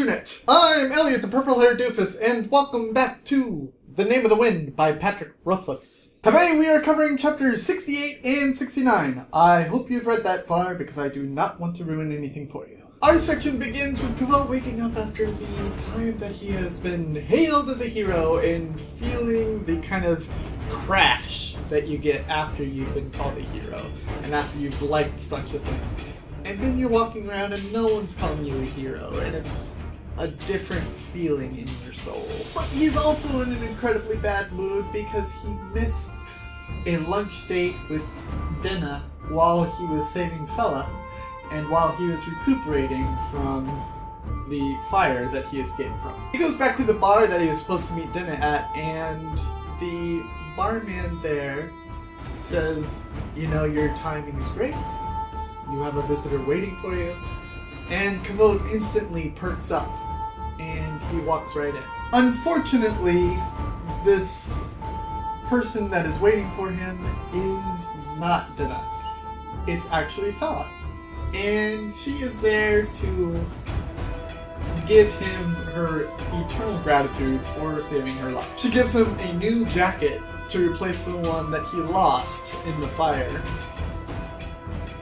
Internet! I'm Elliot the Purple-Haired Doofus, and welcome back to The Name of the Wind by Patrick Rothfuss. Today we are covering chapters 68 and 69. I hope you've read that far, because I do not want to ruin anything for you. Our section begins with Kvothe waking up after the time that he has been hailed as a hero and feeling the kind of crash that you get after you've been called a hero, and after you've liked such a thing. And then you're walking around and no one's calling you a hero, and it's a different feeling in your soul. But he's also in an incredibly bad mood because he missed a lunch date with Dinah while he was saving Fella, and while he was recuperating from the fire that he escaped from. He goes back to the bar that he was supposed to meet Dinah at, and the barman there says, you know, your timing is great. You have a visitor waiting for you. And Kvothe instantly perks up, and he walks right in. Unfortunately, this person that is waiting for him is not Dinah. It's actually Fella. And she is there to give him her eternal gratitude for saving her life. She gives him a new jacket to replace the one that he lost in the fire.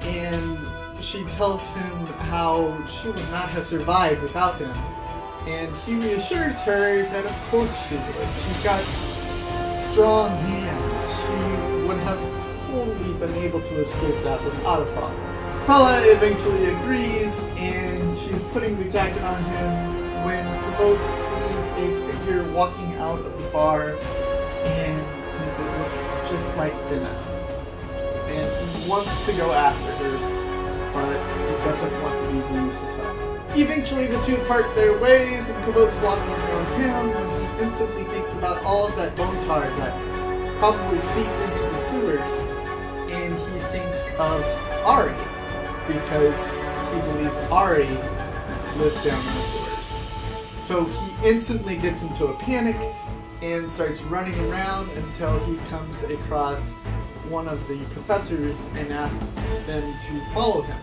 And she tells him how she would not have survived without him. And he reassures her that of course she would. She's got strong hands. She would have totally been able to escape that without a problem. Fella eventually agrees, and she's putting the jacket on him when Kvothe sees a figure walking out of the bar and says it looks just like Dinah. And he wants to go after her, but he doesn't want to be rude to Fella. Eventually the two part their ways, and Kvothe's walking around town when he instantly thinks about all of that bone tar that probably seeped into the sewers, and he thinks of Ari, because he believes Ari lives down in the sewers. So he instantly gets into a panic and starts running around until he comes across one of the professors and asks them to follow him,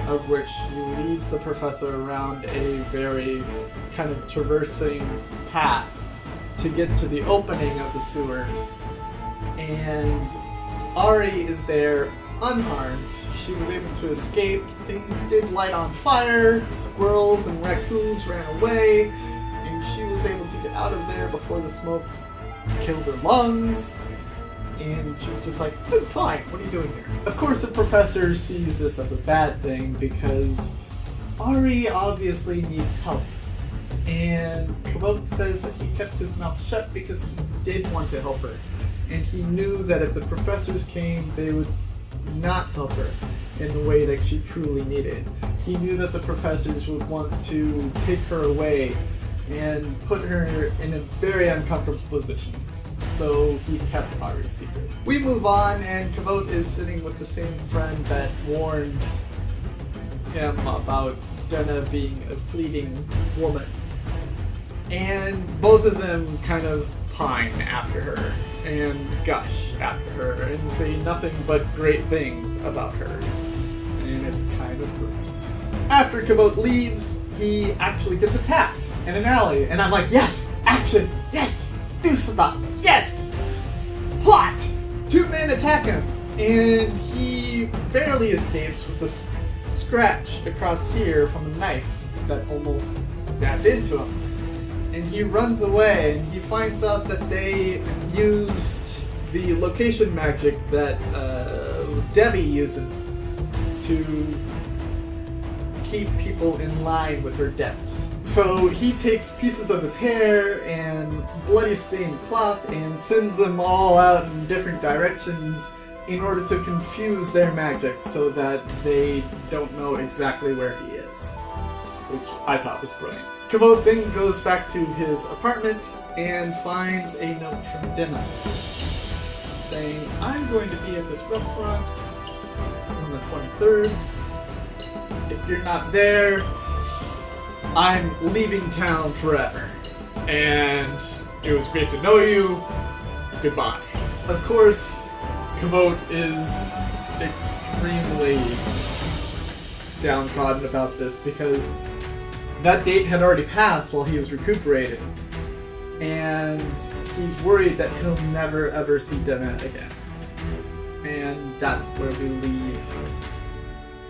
of which he leads the professor around a very kind of traversing path to get to the opening of the sewers. And Ari is there unharmed. She was able to escape. Things did light on fire, squirrels and raccoons ran away, and she was able to get out of there before the smoke killed her lungs. And she was just like, I'm fine, what are you doing here? Of course the professor sees this as a bad thing because Ari obviously needs help. And Kvothe says that he kept his mouth shut because he did want to help her. And he knew that if the professors came, they would not help her in the way that she truly needed. He knew that the professors would want to take her away and put her in a very uncomfortable position. So he kept Ari's secret. We move on, and Kvothe is sitting with the same friend that warned him about Dinah being a fleeting woman. And both of them kind of pine after her and gush after her and say nothing but great things about her. And it's kind of gross. After Kvothe leaves, he actually gets attacked in an alley. And I'm like, yes! Action! Yes! Do stuff! Yes! Plot! Two men attack him, and he barely escapes with a scratch across here from a knife that almost stabbed into him. And he runs away, and he finds out that they used the location magic that Devi uses to keep people in line with her debts. So he takes pieces of his hair and bloody stained cloth and sends them all out in different directions in order to confuse their magic so that they don't know exactly where he is, which I thought was brilliant. Kvothe then goes back to his apartment and finds a note from Dinah saying, I'm going to be at this restaurant on the 23rd. If you're not there, I'm leaving town forever. And it was great to know you. Goodbye. Of course, Kvothe is extremely downtrodden about this because that date had already passed while he was recuperating. And he's worried that he'll never ever see Dana again. And that's where we leave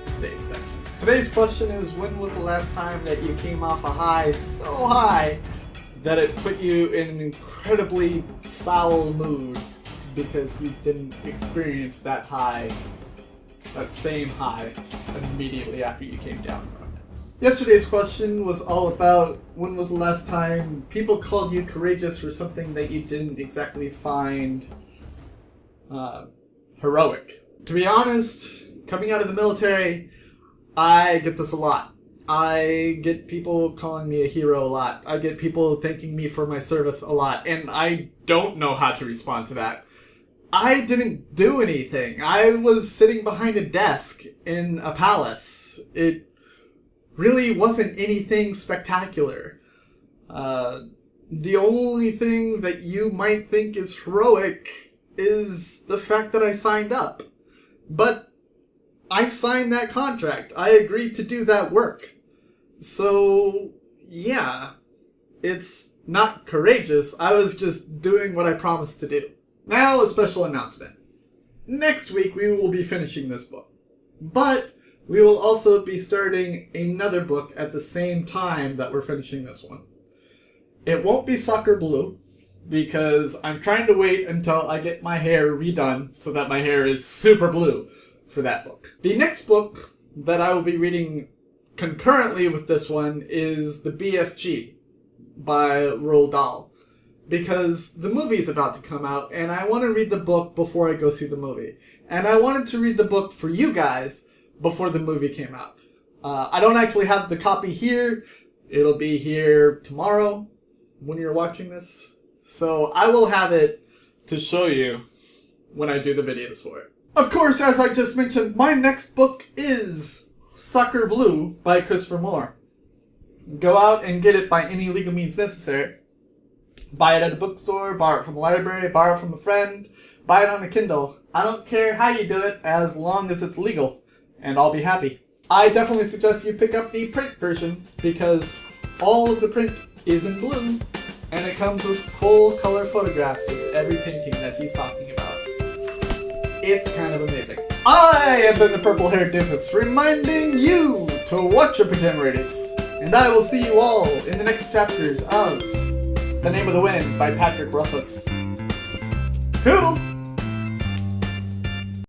today's section. Today's question is, when was the last time that you came off a high so high that it put you in an incredibly foul mood because you didn't experience that high, that same high, immediately after you came down from it? Yesterday's question was all about when was the last time people called you courageous for something that you didn't exactly find heroic. To be honest, coming out of the military, I get this a lot. I get people calling me a hero a lot. I get people thanking me for my service a lot, and I don't know how to respond to that. I didn't do anything. I was sitting behind a desk in a palace. It really wasn't anything spectacular. The only thing that you might think is heroic is the fact that I signed up. But I signed that contract. I agreed to do that work. So, yeah, it's not courageous. I was just doing what I promised to do. Now, a special announcement. Next week, we will be finishing this book. But we will also be starting another book at the same time that we're finishing this one. It won't be Soccer Blue, because I'm trying to wait until I get my hair redone so that my hair is super blue for that book. The next book that I will be reading concurrently with this one is The BFG by Roald Dahl, because the movie is about to come out and I want to read the book before I go see the movie. And I wanted to read the book for you guys before the movie came out. I don't actually have the copy here. It'll be here tomorrow when you're watching this. So I will have it to show you when I do the videos for it. Of course, as I just mentioned, my next book is Soccer Blue by Christopher Moore. Go out and get it by any legal means necessary. Buy it at a bookstore, borrow it from a library, borrow it from a friend, buy it on a Kindle. I don't care how you do it as long as it's legal, and I'll be happy. I definitely suggest you pick up the print version because all of the print is in blue. And it comes with full color photographs of every painting that he's talking about. It's kind of amazing. I have been the purple-haired doofus, reminding you to watch your pretend race. And I will see you all in the next chapters of The Name of the Wind by Patrick Rothfuss. Toodles!